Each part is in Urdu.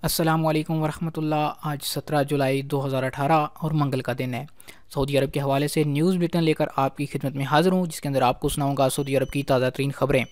السلام علیکم ورحمۃ اللہ۔ آج 17 جولائی 2018 اور منگل کا دن ہے۔ سعودی عرب کے حوالے سے نیوز بلیٹن لے کر آپ کی خدمت میں حاضر ہوں، جس کے اندر آپ کو سناؤں گا سعودی عرب کی تازہ ترین خبریں۔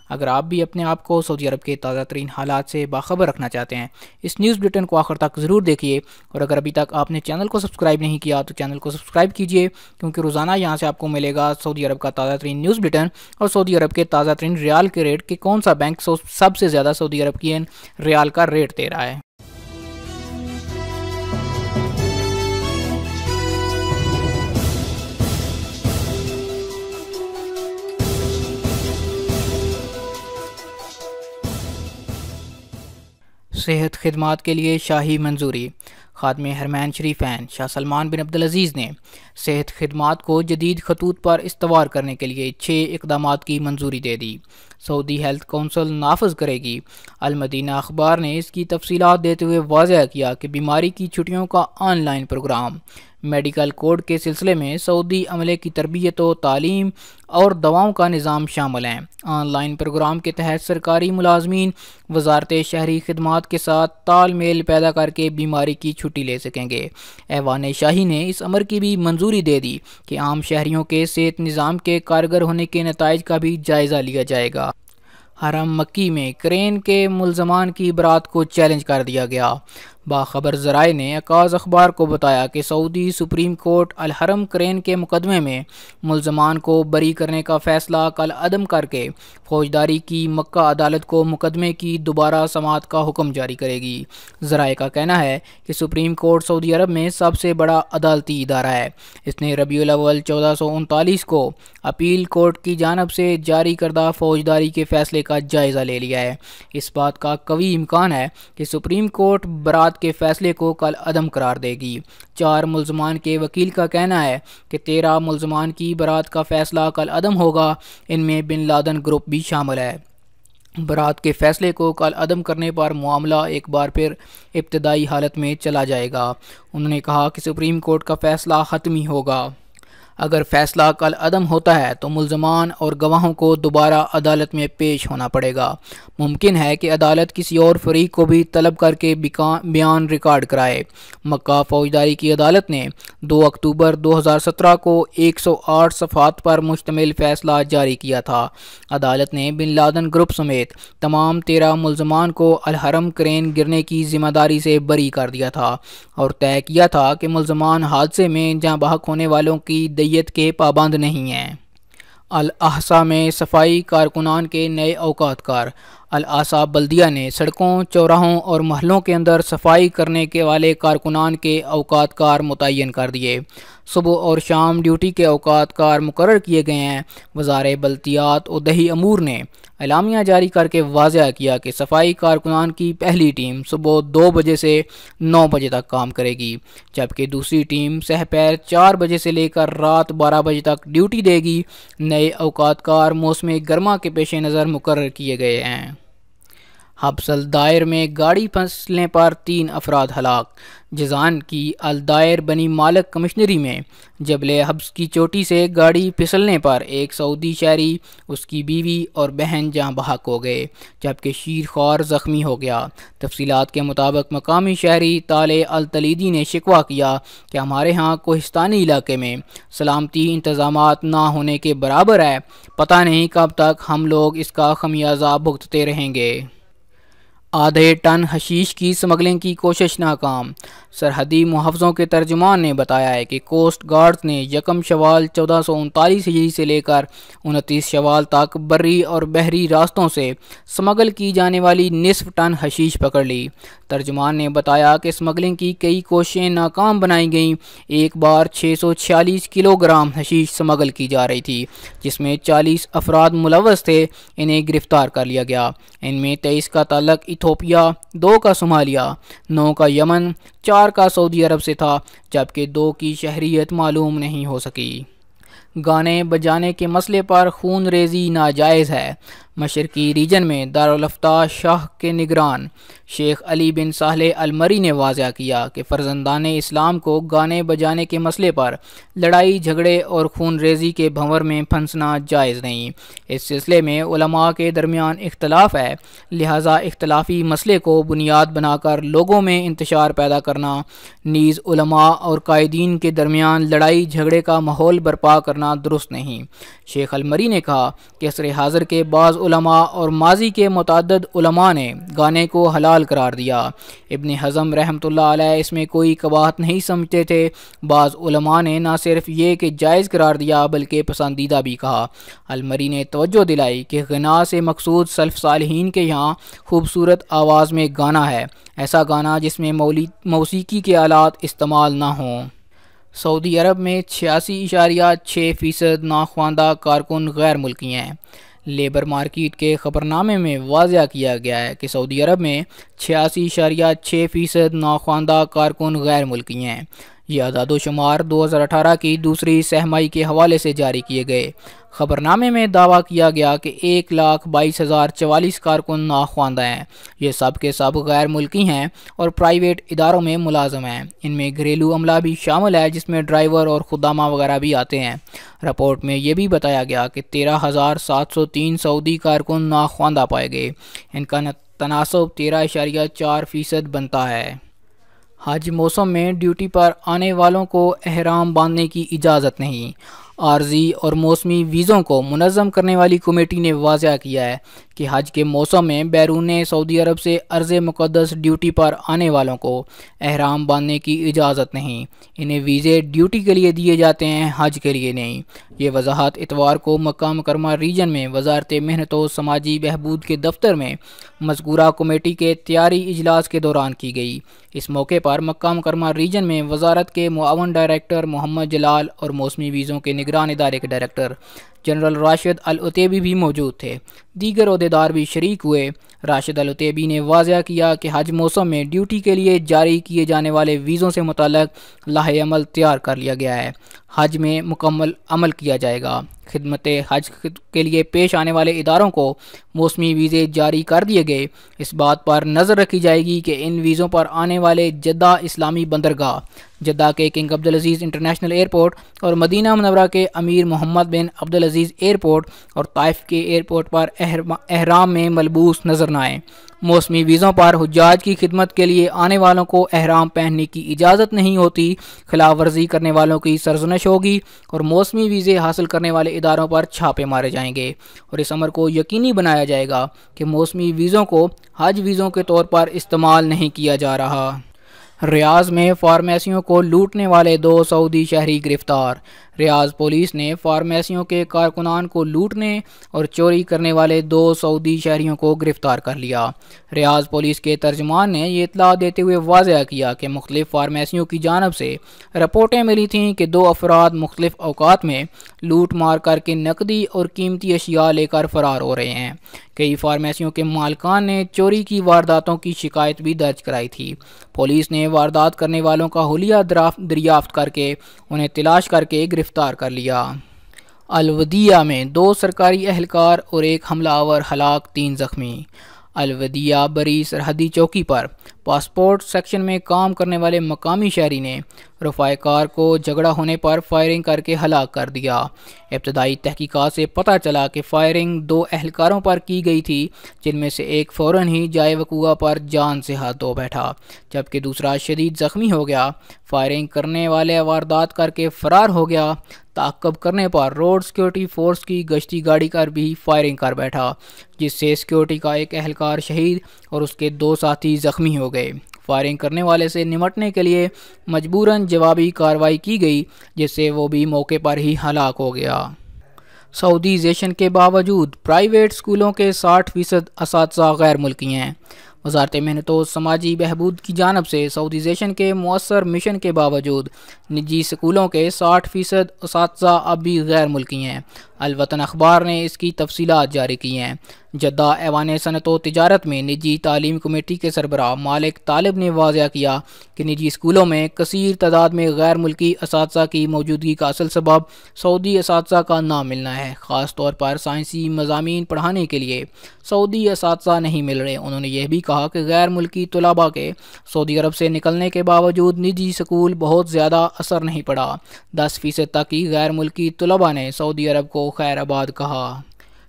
اگر آپ بھی اپنے آپ کو سعودی عرب کے تازہ ترین حالات سے باخبر رکھنا چاہتے ہیں، اس نیوز بلیٹن کو آخر تک ضرور دیکھیے، اور اگر ابھی تک آپ نے چینل کو سبسکرائب نہیں کیا تو چینل کو سبسکرائب کیجیے، کیونکہ روزانہ یہاں سے آپ کو ملے گا سعودی عرب کا تازہ ترین نیوز بلیٹن اور سعودی عرب کے تازہ ترین ریال کے ریٹ کہ کون سا بینک سب سے زیادہ سعودی عرب کی ریال کا ریٹ دے رہا ہے۔ صحت خدمات کے لیے شاہی منظوری۔ خادم حرمین شریفین شاہ سلمان بن عبدالعزیز نے صحت خدمات کو جدید خطوط پر استوار کرنے کے لیے 6 اقدامات کی منظوری دے دی۔ سعودی ہیلتھ کونسل نافذ کرے گی۔ المدینہ اخبار نے اس کی تفصیلات دیتے ہوئے واضح کیا کہ بیماری کی چھٹیوں کا online programme, medical code کے سلسلے میں سعودی عملے کی تربیت و تعلیم اور دواؤں کا نظام شامل ہیں۔ آن لائن پروگرام کے تحت سرکاری ملازمین وزارت شہری خدمات کے ساتھ تال میل پیدا کر کے بیماری کی چھٹی لے سکیں گے۔ ایوان شاہی نے اس امر کی بھی منظوری دے دی کہ عام شہریوں کے صحت نظام کے کارگر ہونے کے نتائج کا بھی جائزہ لیا جائے گا۔ حرم مکی میں کرین کے ملزمان کی برات کو چیلنج کر دیا گیا۔ باخبر ذرائع نے عکاظ اخبار کو بتایا کہ سعودی سپریم کورٹ الحرم کرین کے مقدمے میں ملزمان کو بری کرنے کا فیصلہ کل عدم کر کے فوجداری کی مکہ عدالت کو مقدمے کی دوبارہ سماعت کا حکم جاری کرے گی۔ ذرائع کا کہنا ہے کہ سپریم کورٹ سعودی عرب میں سب سے بڑا عدالتی ادارہ ہے۔ اس نے ربیع الاول 1439 کو اپیل کورٹ کی جانب سے جاری کردہ فوجداری کے فیصلے کا جائزہ لے لیا ہے۔ اس بات کا قوی امکان ہے کہ سپریم کورٹ برات کے فیصلے کو کل عدم قرار دے گی۔ 4 ملزمان کے وکیل کا کہنا ہے کہ 13 ملزمان کی برات کا فیصلہ کل عدم ہوگا، ان میں بن لادن گروپ بھی شامل ہے۔ برات کے فیصلے کو کل عدم کرنے پر معاملہ ایک بار پھر ابتدائی حالت میں چلا جائے گا۔ انہوں نے کہا کہ سپریم کورٹ کا فیصلہ حتمی ہوگا۔ اگر فیصلہ کل عدم ہوتا ہے تو ملزمان اور گواہوں کو دوبارہ عدالت میں پیش ہونا پڑے گا۔ ممکن ہے کہ عدالت کسی اور فریق کو بھی طلب کر کے بیان ریکارڈ کرائے۔ مکہ فوجداری کی عدالت نے 2 اکتوبر 2017 کو 108 صفحات پر مشتمل فیصلہ جاری کیا تھا۔ عدالت نے بن لادن گروپ سمیت تمام 13 ملزمان کو الحرم کرین گرنے کی ذمہ داری سے بری کر دیا تھا اور طے کیا تھا کہ ملزمان حادثے میں جاں بحق ہونے والوں کی دیت کے پابند نہیں ہیں۔ الاحسا میں صفائی کارکنان کے نئے اوقات کار۔ الاحسا بلدیہ نے سڑکوں، چوراہوں اور محلوں کے اندر صفائی کرنے کے والے کارکنان کے اوقات کار متعین کر دیے۔ صبح اور شام ڈیوٹی کے اوقات کار مقرر کیے گئے ہیں۔ وزارت بلدیات و دیہی امور نے اعلامیہ جاری کر کے واضح کیا کہ صفائی کارکنان کی پہلی ٹیم صبح 2 بجے سے 9 بجے تک کام کرے گی، جبکہ دوسری ٹیم سحپیر 4 بجے سے لے کر رات 12 بجے تک ڈیوٹی دے گی۔ نئے اوقات کار موسم گرما کے پیش نظر مقرر کیے گئے ہیں۔ حبس الدائر میں گاڑی پھنسنے پر 3 افراد ہلاک۔ جازان کی الدائر بنی مالک کمشنری میں جبل حبس کی چوٹی سے گاڑی پھسلنے پر ایک سعودی شہری، اس کی بیوی اور بہن جاں بحق ہو گئے، جبکہ شیر خوار زخمی ہو گیا۔ تفصیلات کے مطابق مقامی شہری طالع التلیدی نے شکوہ کیا کہ ہمارے ہاں کوہستانی علاقے میں سلامتی انتظامات نہ ہونے کے برابر ہے، پتہ نہیں کب تک ہم لوگ اس کا خمیازہ بھگتتے رہیں گے۔ آدھے ٹن حشیش کی سمگلنگ کی کوشش ناکام۔ سرحدی محافظوں کے ترجمان نے بتایا ہے کہ کوسٹ گارڈز نے 1 شوال 1439 ہجری سے لے کر 29 شوال تک بری اور بحری راستوں سے سمگل کی جانے والی نصف ٹن حشیش پکڑ لی۔ ترجمان نے بتایا کہ سمگلنگ کی کئی کوششیں ناکام بنائی گئیں۔ ایک بار 646 کلو گرام حشیش سمگل کی جا رہی تھی، جس میں 40 افراد ملوث تھے۔ انہیں گرفتار کر لیا گیا۔ ان میں 23 کا تعلق ایتھوپیا، 2 کا صومالیہ، 9 کا یمن، 4 کا سعودی عرب سے تھا، جبکہ 2 کی شہریت معلوم نہیں ہو سکی۔ گانے بجانے کے مسئلے پر خون ریزی ناجائز ہے۔ مشرقی ریجن میں دارالفتہ شاہ کے نگران شیخ علی بن صالح المری نے واضح کیا کہ فرزندان اسلام کو گانے بجانے کے مسئلے پر لڑائی جھگڑے اور خون ریزی کے بھنور میں پھنسنا جائز نہیں۔ اس سلسلے میں علماء کے درمیان اختلاف ہے، لہذا اختلافی مسئلے کو بنیاد بنا کر لوگوں میں انتشار پیدا کرنا، نیز علماء اور قائدین کے درمیان لڑائی جھگڑے کا ماحول برپا کرنا درست نہیں۔ شیخ المری نے کہا کہ عصر حاضر کے بعض علماء اور ماضی کے متعدد علماء نے گانے کو حلال قرار دیا۔ ابن حزم رحمۃ اللہ علیہ اس میں کوئی قباحت نہیں سمجھتے تھے۔ بعض علماء نے نہ صرف یہ کہ جائز قرار دیا بلکہ پسندیدہ بھی کہا۔ المری نے توجہ دلائی کہ غنا سے مقصود سلف صالحین کے یہاں خوبصورت آواز میں گانا ہے، ایسا گانا جس میں موسیقی کے آلات استعمال نہ ہوں۔ سعودی عرب میں 86.6% ناخواندہ کارکن غیر ملکی ہیں۔ لیبر مارکیٹ کے خبرنامے میں واضح کیا گیا ہے کہ سعودی عرب میں 86.6% ناخواندہ کارکن غیر ملکی ہیں۔ یہ اعداد و شمار 2018 کی دوسری سہمائی کے حوالے سے جاری کیے گئے۔ خبرنامے میں دعویٰ کیا گیا کہ 1,22,044 کارکن ناخواندہ ہیں۔ یہ سب کے سب غیر ملکی ہیں اور پرائیویٹ اداروں میں ملازم ہیں۔ ان میں گھریلو عملہ بھی شامل ہے جس میں ڈرائیور اور خدامہ وغیرہ بھی آتے ہیں۔ رپورٹ میں یہ بھی بتایا گیا کہ 13,703 سعودی کارکن ناخواندہ پائے گئے۔ ان کا تناسب 13.4% بنتا ہے۔ حج موسم میں ڈیوٹی پر آنے والوں کو احرام باندھنے کی اجازت نہیں۔ عارضی اور موسمی ویزوں کو منظم کرنے والی کمیٹی نے واضح کیا ہے کہ حج کے موسم میں بیرون سعودی عرب سے ارض مقدس ڈیوٹی پر آنے والوں کو احرام باندھنے کی اجازت نہیں۔ انہیں ویزے ڈیوٹی کے لیے دیے جاتے ہیں، حج کے لیے نہیں۔ یہ وضاحت اتوار کو مکہ مکرمہ ریجن میں وزارت محنت و سماجی بہبود کے دفتر میں مذکورہ کمیٹی کے تیاری اجلاس کے دوران کی گئی۔ اس موقع پر مکہ مکرمہ ریجن میں وزارت کے معاون ڈائریکٹر محمد جلال اور موسمی ویزوں کے نگران ادارے کے ڈائریکٹر جنرل راشد العتیبی بھی موجود تھے۔ دیگر عہدیدار بھی شریک ہوئے۔ راشد العتیبی نے واضح کیا کہ حج موسم میں ڈیوٹی کے لیے جاری کیے جانے والے ویزوں سے متعلق لائحہ عمل تیار کر لیا گیا ہے۔ حج میں مکمل عمل کیا جائے گا۔ خدمت حج کے لیے پیش آنے والے اداروں کو موسمی ویزے جاری کر دیے گئے۔ اس بات پر نظر رکھی جائے گی کہ ان ویزوں پر آنے والے جدہ اسلامی بندرگاہ، جدہ کے کنگ عبدالعزیز انٹرنیشنل ایئرپورٹ اور مدینہ منورہ کے امیر محمد بن عبدالعزیز ایئرپورٹ اور طائف کے ایئرپورٹ پر احرام میں ملبوس نظر نہ آئیں۔ موسمی ویزوں پر حجاج کی خدمت کے لیے آنے والوں کو احرام پہننے کی اجازت نہیں ہوتی۔ خلاف ورزی کرنے والوں کی سرزنش ہوگی اور موسمی ویزے حاصل کرنے والے اداروں پر چھاپے مارے جائیں گے، اور اس امر کو یقینی بنایا جائے گا کہ موسمی ویزوں کو حج ویزوں کے طور پر استعمال نہیں کیا جا رہا۔ ریاض میں فارمیسیوں کو لوٹنے والے 2 سعودی شہری گرفتار۔ ریاض پولیس نے فارمیسیوں کے کارکنان کو لوٹنے اور چوری کرنے والے 2 سعودی شہریوں کو گرفتار کر لیا۔ ریاض پولیس کے ترجمان نے یہ اطلاع دیتے ہوئے واضح کیا کہ مختلف فارمیسیوں کی جانب سے رپورٹیں ملی تھیں کہ 2 افراد مختلف اوقات میں لوٹ مار کر کے نقدی اور قیمتی اشیاء لے کر فرار ہو رہے ہیں۔ کئی فارمیسیوں کے مالکان نے چوری کی وارداتوں کی شکایت بھی درج کرائی تھی۔ پولیس نے واردات کرنے والوں کا حلیہ دریافت کر کے انہیں تلاش کر کے گرفتار کر لیا۔ الودیعہ میں 2 سرکاری اہلکار اور 1 حملہ آور ہلاک، 3 زخمی۔ الودیعہ بری سرحدی چوکی پر پاسپورٹ سیکشن میں کام کرنے والے مقامی شہری نے رفاع کار کو جھگڑا ہونے پر فائرنگ کر کے ہلاک کر دیا۔ ابتدائی تحقیقات سے پتہ چلا کہ فائرنگ 2 اہلکاروں پر کی گئی تھی، جن میں سے ایک فوراً ہی جائے وقوع پر جان سے ہاتھ دھو بیٹھا، جبکہ دوسرا شدید زخمی ہو گیا۔ فائرنگ کرنے والے واردات کر کے فرار ہو گیا۔ تعقب کرنے پر روڈ سیکورٹی فورس کی گشتی گاڑی پر بھی فائرنگ کر بیٹھا، جس سے سیکورٹی کا ایک اہلکار شہید اور اس کے 2 ساتھی زخمی ہو گئے۔ فائرنگ کرنے والے سے نمٹنے کے لیے مجبوراً جوابی کارروائی کی گئی، جس سے وہ بھی موقع پر ہی ہلاک ہو گیا۔ سعودیزیشن کے باوجود پرائیویٹ اسکولوں کے 60% اساتذہ غیر ملکی ہیں۔ وزارت محنت و سماجی بہبود کی جانب سے سعودیزیشن کے مؤثر مشن کے باوجود نجی اسکولوں کے 60% اساتذہ اب بھی غیر ملکی ہیں۔ الوطن اخبار نے اس کی تفصیلات جاری کی ہیں۔ جدہ ایوان صنعت و تجارت میں نجی تعلیم کمیٹی کے سربراہ مالک طالب نے واضح کیا کہ نجی اسکولوں میں کثیر تعداد میں غیر ملکی اساتذہ کی موجودگی کا اصل سبب سعودی اساتذہ کا نہ ملنا ہے۔ خاص طور پر سائنسی مضامین پڑھانے کے لیے سعودی اساتذہ نہیں مل رہے۔ انہوں نے یہ بھی کہا کہ غیر ملکی طلباء کے سعودی عرب سے نکلنے کے باوجود نجی اسکول بہت زیادہ اثر نہیں پڑا۔ 10% تک ہی غیر ملکی طلباء نے سعودی عرب کو خیر آباد کہا۔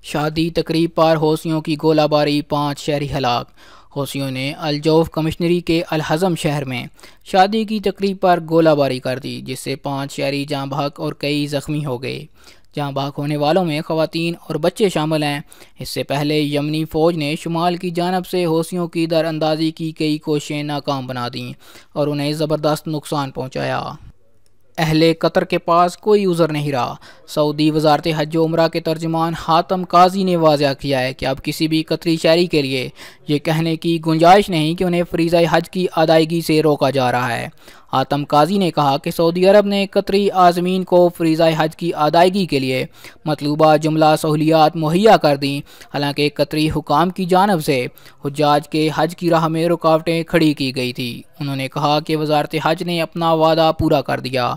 شادی تقریب پر حوثیوں کی گولہ باری، 5 شہری ہلاک۔ حوثیوں نے الجوف کمشنری کے الحزم شہر میں شادی کی تقریب پر گولہ باری کر دی، جس سے 5 شہری جاں بحق اور کئی زخمی ہو گئے۔ جاں بحق ہونے والوں میں خواتین اور بچے شامل ہیں۔ اس سے پہلے یمنی فوج نے شمال کی جانب سے حوثیوں کی در اندازی کی کئی کوششیں ناکام بنا دیں اور انہیں زبردست نقصان پہنچایا۔ اہل قطر کے پاس کوئی عذر نہیں رہا۔ سعودی وزارت حج و عمرہ کے ترجمان حاتم قاضی نے واضح کیا ہے کہ اب کسی بھی قطری شہری کے لیے یہ کہنے کی گنجائش نہیں کہ انہیں فریضہ حج کی ادائیگی سے روکا جا رہا ہے۔ حاتم قاضی نے کہا کہ سعودی عرب نے قطری عازمین کو فریضہ حج کی ادائیگی کے لیے مطلوبہ جملہ سہولیات مہیا کر دیں، حالانکہ قطری حکام کی جانب سے حجاج کے حج کی راہ میں رکاوٹیں کھڑی کی گئی تھی۔ انہوں نے کہا کہ وزارت حج نے اپنا وعدہ پورا کر دیا،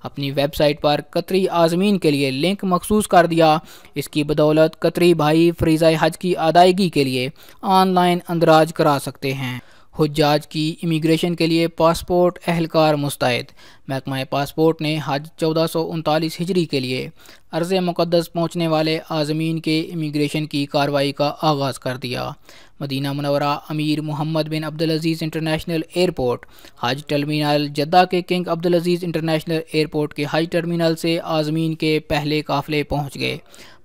اپنی ویب سائٹ پر قطری عازمین کے لیے لنک مخصوص کر دیا۔ اس کی بدولت قطری بھائی فریضہ حج کی ادائیگی کے لیے آن لائن اندراج کرا سکتے ہیں۔ حجاج کی امیگریشن کے لیے پاسپورٹ اہلکار مستعد۔ محکمہ پاسپورٹ نے حج 1439 ہجری کے لیے ارض مقدس پہنچنے والے عازمین کے امیگریشن کی کارروائی کا آغاز کر دیا۔ مدینہ منورہ امیر محمد بن عبدالعزیز انٹرنیشنل ایئرپورٹ حج ٹرمینل جدہ کے کنگ عبدالعزیز انٹرنیشنل ایئرپورٹ کے حج ٹرمینل سے عازمین کے پہلے قافلے پہنچ گئے۔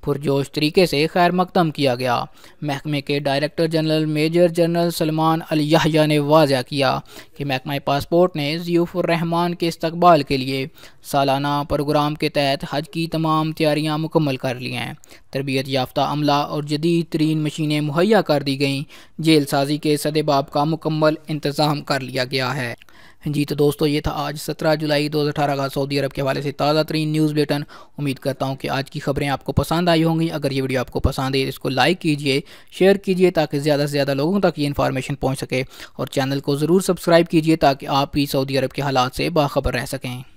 پرجوش طریقے سے خیر مقدم کیا گیا۔ محکمے کے director general major general Salman Alyahya نے واضح کیا کہ محکمہ پاسپورٹ نے ضیوف الرحمان کے استقبال کے لیے سالانہ پروگرام کے تحت حج کی تمام تیاریاں مکمل کر لی ہیں۔ تربیت یافتہ عملہ اور جدید ترین مشینیں مہیا کر دی گئیں۔ جیل سازی کے سدباب کا مکمل انتظام کر لیا گیا ہے۔ جی تو دوستو، یہ تھا آج 17 جولائی 2018 کا سعودی عرب کے حوالے سے تازہ ترین نیوز بلیٹن۔ امید کرتا ہوں کہ آج کی خبریں آپ کو پسند آئی ہوں گی۔ اگر یہ ویڈیو آپ کو پسند ہے اس کو لائک کیجئے، شیئر کیجئے تاکہ زیادہ سے زیادہ لوگوں تک یہ انفارمیشن پہنچ سکے، اور چینل کو ضرور سبسکرائب کیجئے تاکہ آپ بھی سعودی عرب کے حالات سے باخبر رہ سکیں۔